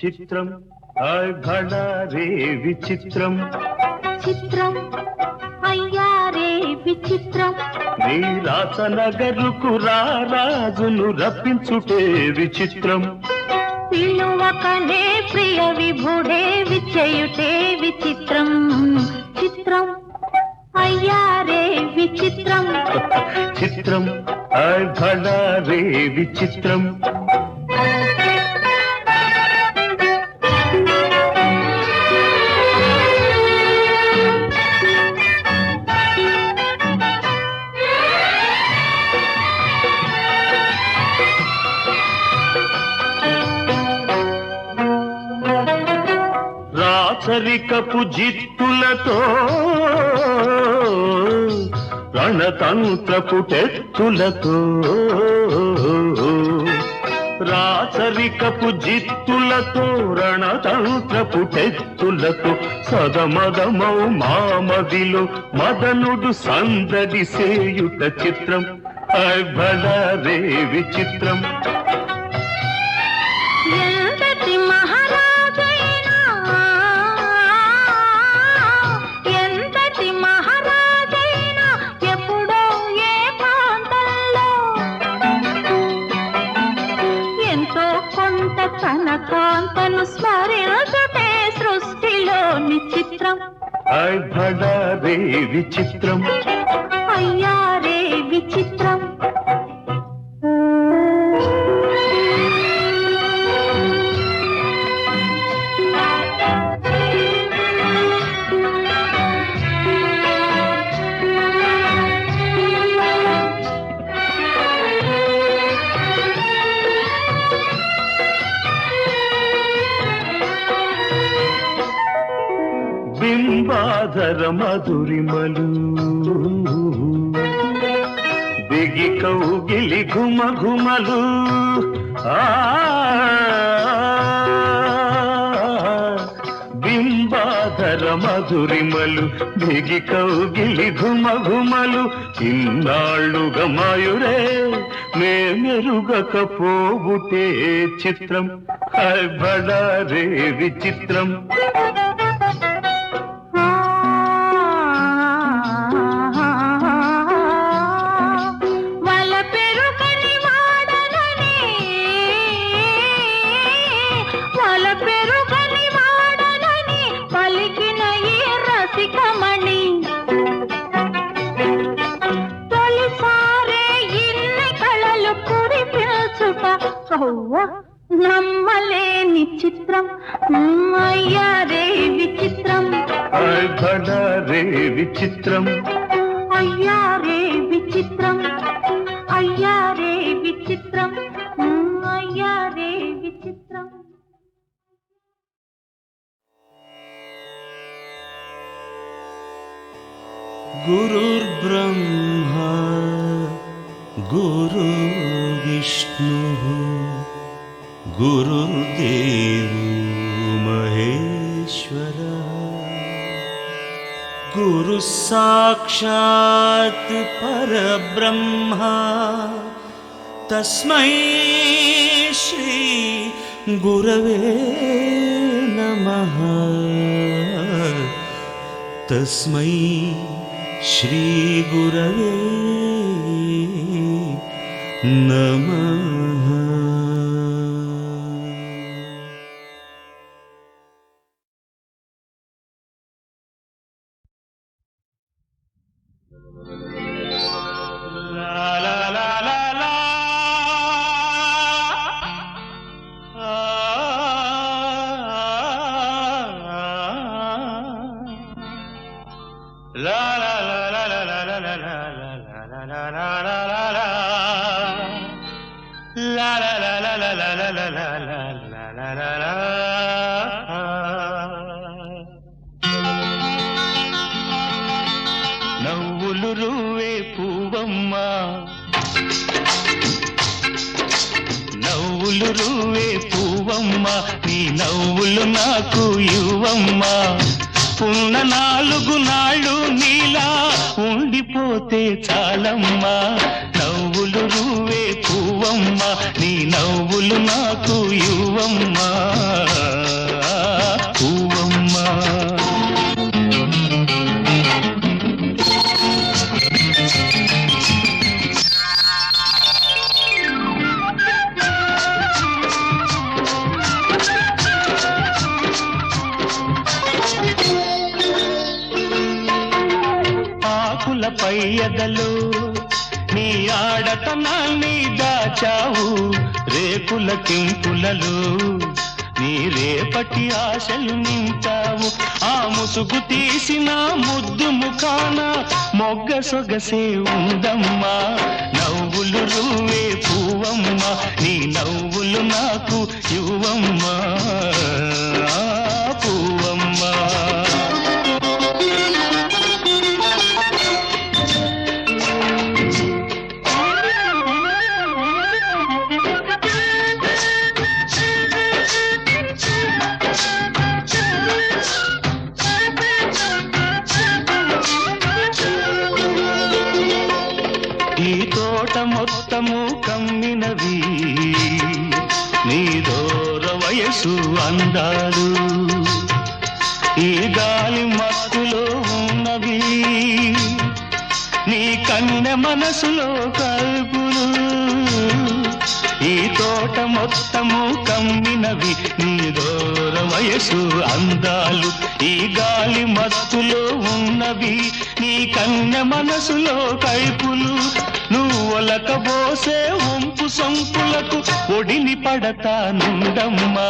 చిత్రం హాయ్ భళా రే విచిత్రం చిత్రం అయ్యారే విచిత్రం నీ రాసనగరుకు రాజును రప్పించుటే విచిత్రం పిలువకనే ప్రియ విభుడే విచయుటే విచిత్రం చిత్రం అయ్యారే విచిత్రం చిత్రం హాయ్ భళా రే విచిత్రం రాచరికపు జిత్తులతో రణతంత్రపు టెత్తులతో రాచరికపు జిత్తులతో రణతంత్రపు టెత్తులతో సదమదమౌ మామదిలో మదనుడు సందడి సేయుట చిత్రం హాయ్ భళా రే విచిత్రం ఎంతటి మహారాజైనా ఎంతటి మహారాజైనా ఎప్పుడో ఏ ప్రాంతంలో ఎంతో కొంత తన కాంతను స్మరించుటే సృష్టిలోని చిత్రం హాయ్ భళా రే విచిత్రం అయ్యారే విచిత్రం బింబాధర మధురిమలు దిగి కౌగిలి ఘుమ ఘుమలు బింబాధర మధురిమలు దిగి కౌగిలి ఘుమ ఘుమలు ఇన్నాళ్ళుగా మాయురే మే మెరుగకపోబుటే చిత్రం హాయ్ భళా రే విచిత్రం నమ్మలేని చిత్రం అయ్యారే విచిత్రం హాయ్ భళా రే విచిత్రం అయ్యారే విచిత్రం అయ్యారే విచిత్రం అయ్యారే విచిత్రం గురుర్బ్రహ్మా గురుర్విష్ణుః గురుర్దేవో మహేశ్వరः గురుః సాక్షాత్ పరబ్రహ్మ తస్మై శ్రీ గురవే నమః తస్మై శ్రీ గురవే నమః. నవ్వులు రువే పూవమ్మ నవ్వులు రువే పూవమ్మ నీ నవ్వులు నాకు ఇవ్వమ్మ ఉన్న 4 నాళ్ళు నీలా ఉండిపోతే చాలమ్మా నవ్వులు రువే పూవమ్మ నీ నవ్వులు నాకు ఇవ్వమ్మా ఎదలో నీ ఆడతనాన్ని దాచావు రేకుల కింపులలో నీ రేపటి ఆశలు నింపావు ఆ ముసుగు తీసిన ముద్దు ముఖాన మొగ్గ సొగసే ఉందమ్మా నవ్వులు రువే పువ్వమ్మా నీ నవ్వులు నాకు యువమ్మా పువ్వమ్మా ఈ తోట మొత్తము కమ్మినవి నీ దూర వయసు అందాలు ఈ గాలి మత్తులో ఉన్నవి నీ కన్నె మనసులో కల్పులు ఈ తోట మొత్తము కమ్మినవి నీ దూర వయసు అందాలు ఈ గాలి మత్తులో ఉన్నవి నీ కన్నె మనసులో కైపులు నువ్వొలకబోసే వంపు సొంపులకు ఒడిని పడతానుండమ్మా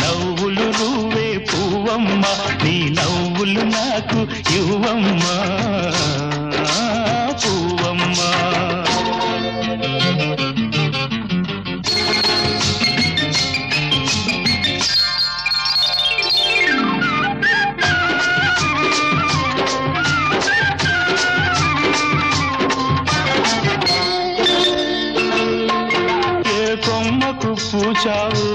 నవ్వులు నువ్వే పువ్వమ్మా నీ నవ్వులు నాకు యువమ్మా పువ్వమ్మా పూచావు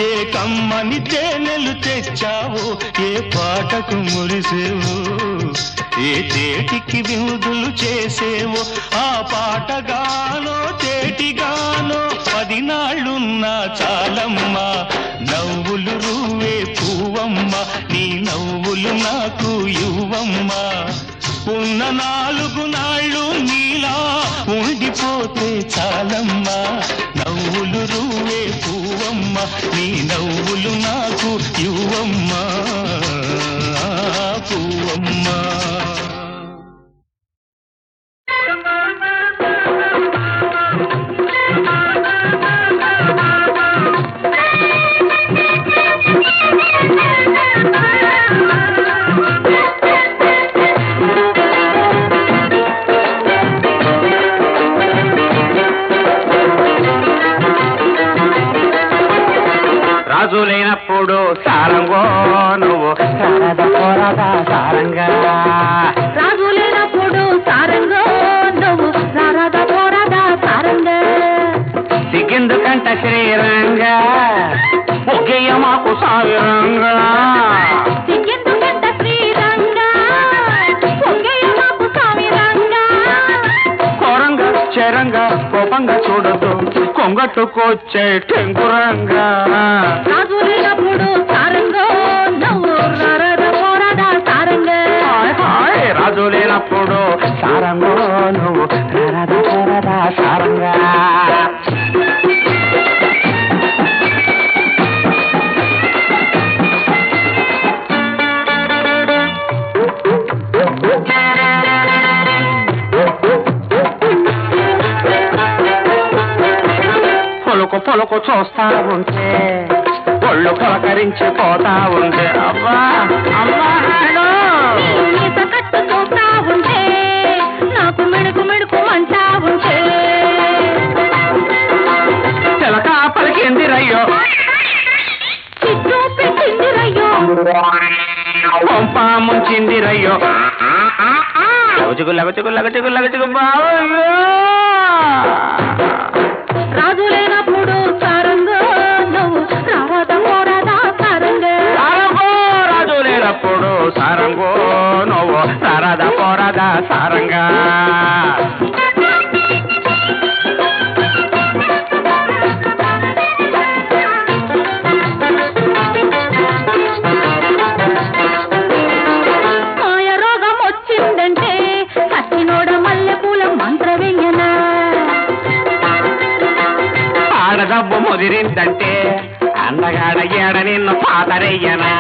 ఏ కమ్మని తేనెలు తెచ్చావు ఏ పాటకు మురిసేవు ఏ తేటికి విందులు చేసేవు ఆ పాటగానో తేటిగానో 10 నాళ్ళున్నా చాలమ్మా నవ్వులు రువే పువ్వమ్మ నీ నవ్వులు నాకు యువమ్మా ఉన్న 4 నాళ్ళు నీలా ఉండిపోతే చాలమ్మా నవ్వులు రువే పువ్వమ్మ నీ నవ్వులు నాకు యువమ్మా పువ్వమ్మా రాజు లేనప్పుడు సారంగో నువ్వు పోరాదా సారంగా రాజు లేనప్పుడు సారంగో నువ్వు పోరాదా సారంగా సిగ్గెందుకంట శ్రీరంగా ఒకేయ మాకు సావిరంగా సిగ్గెందుకంట శ్రీరంగా ఒకేయ మాకు సావిరంగా కోరంగా చరంగా కోపంగా చూడదు కొంగట్టుకొచ్చే టెంకురంగా రాజు లేనప్పుడు సారంగో నువ్వు పోరాదా సారంగా రాజు లేనప్పుడు సారంగో నువ్వు పోరాదా సారంగా పొలకు చూస్తా ఉంటే ఒళ్ళు కలకరించి పోతా ఉంటే అబ్బా అమ్మా కట్టు చూస్తా ఉంటే నాకు మెడుకు మెడుకు అంటా ఉంటే చిలక పలికింది రయ్యో చిట్టు పెట్టింది రయ్యో పంప ముంచింది రయ్యో లగచుగు లగచుగు లగచుగు లగచుగు బావయ్యో రాజు లేనప్పుడు సారంగో నువ్వు పోరాదా సారంగా రాజు లేనప్పుడు సారంగో నువ్వు పోరాదా సారంగా మాయ రోగం వచ్చిందంటే కత్తినోడ మల్లెపూల మంత్రవేయనా ఆడదబ్బు ముదిరిందంటే అందగాడ ఏడ నిన్ను పాతరయ్యనా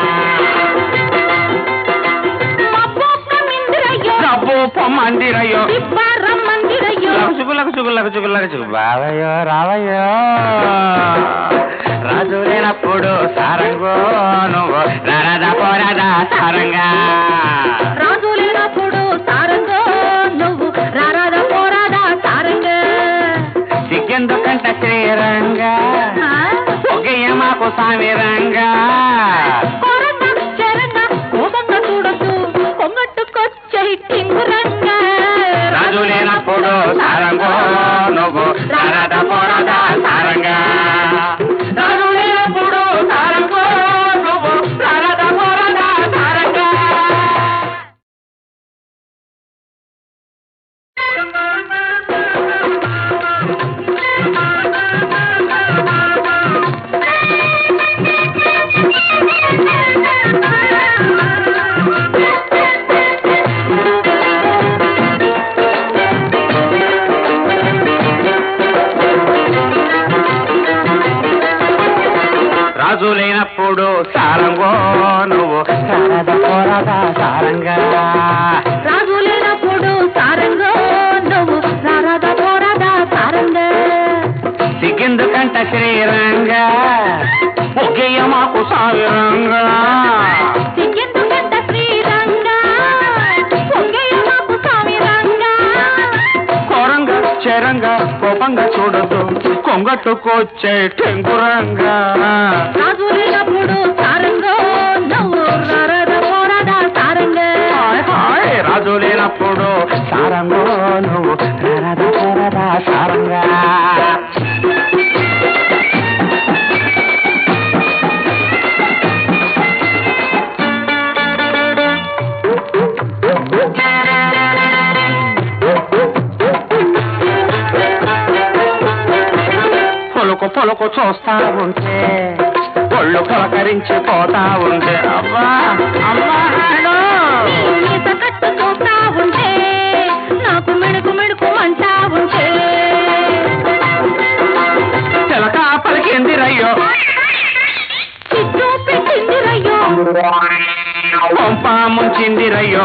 అబ్బో పొమ్మందిరయ్యో రమ్మందిరయ్యో చుగులకు బావయ్యో రావయ్యో రాజు లేనప్పుడు సారంగో నువ్వు రారాదా పోరాదా సారంగా రాజు లేనప్పుడు సారంగో నువ్వు రారాదా పోరాదా సారంగా సిగ్గెందుకంట శ్రీరంగా ఒగ్గయ్య మాకు సామిరంగా రాజు లేనప్పుడు సారంగో నువ్వు రారాదా పోరాదా సారంగా రాజు లేనప్పుడు సారంగో నువ్వు రారాదా పోరాదా సారంగా రాజు లేనప్పుడు సారంగో నువ్వు రారాదా పోరాదా సారంగా రాజు లేనప్పుడు సారంగో నువ్వు రారాదా పోరాదా సారంగా సిగ్గెందుకంట శ్రీరంగా ఒగ్గయ్య మాకు సావిరంగా సిగ్గెందుకంట శ్రీరంగా ఒగ్గయ్య మాకు సామిరంగా కోరంగా చెరంగా కోపంగా చూడదు కొంగట్టుకొచ్చే టెంకురంగా రాజు లేనప్పుడు సారంగో నువ్వు రారాదా పోరాదా సారంగా హాయ్ రాజు లేనప్పుడు సారంగో నువ్వు రారాదా పోరాదా సారంగా పొలకు చూస్తా ఉంటే ఒళ్ళు కలకరించి పోతా ఉంటే అబ్బా అమ్మా ఈత కట్టు చూస్తా ఉంటే నాకు మిడుకు మిడుకు అంటా ఉంటే చిలక పలికింది రయ్యో చిచ్చు పెట్టింది రయ్యో పంప ముంచింది రయ్యో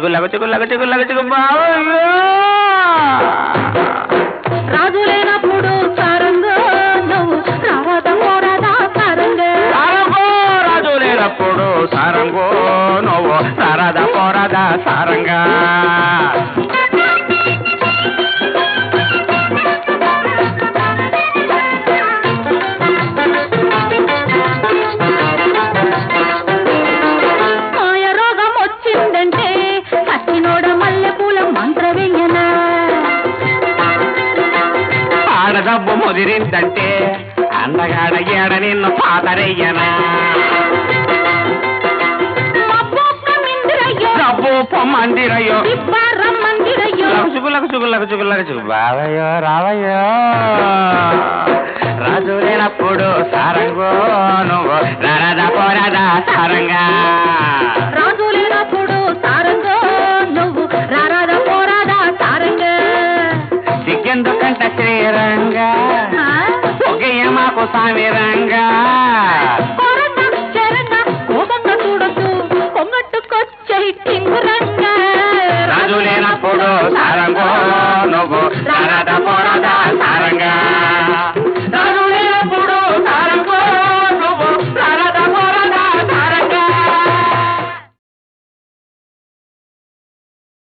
లగచుగు బావయ్యో రాజు లేనప్పుడు సారంగో నువ్వు రారాదా పోరాదా సారంగా రాజు లేనప్పుడు సారంగో నువ్వు రారాదా పోరాదా సారంగా మాయ రోగం వచ్చిందంటే కట్టినోడ మల్లెపూల మంత్రవేయనా ఆడదబ్బు ముదిరిందంటే అందగాడ ఏడ నిన్ను పాతరయ్యనా డబ్బు పొమ్మందిరయ్యో రమ్మందిరయ్యో చుగులకు బావయ్యో రావయ్యో రాజు లేనప్పుడు సారంగో నువ్వు రారాదా పోరాదా సారంగా రాజు లేనప్పుడు సారంగో నువ్వు రారాదా పోరాదా సారంగా సిగ్గెందుకంట శ్రీరంగా ఒగ్గయ్య మాకు సామిరంగా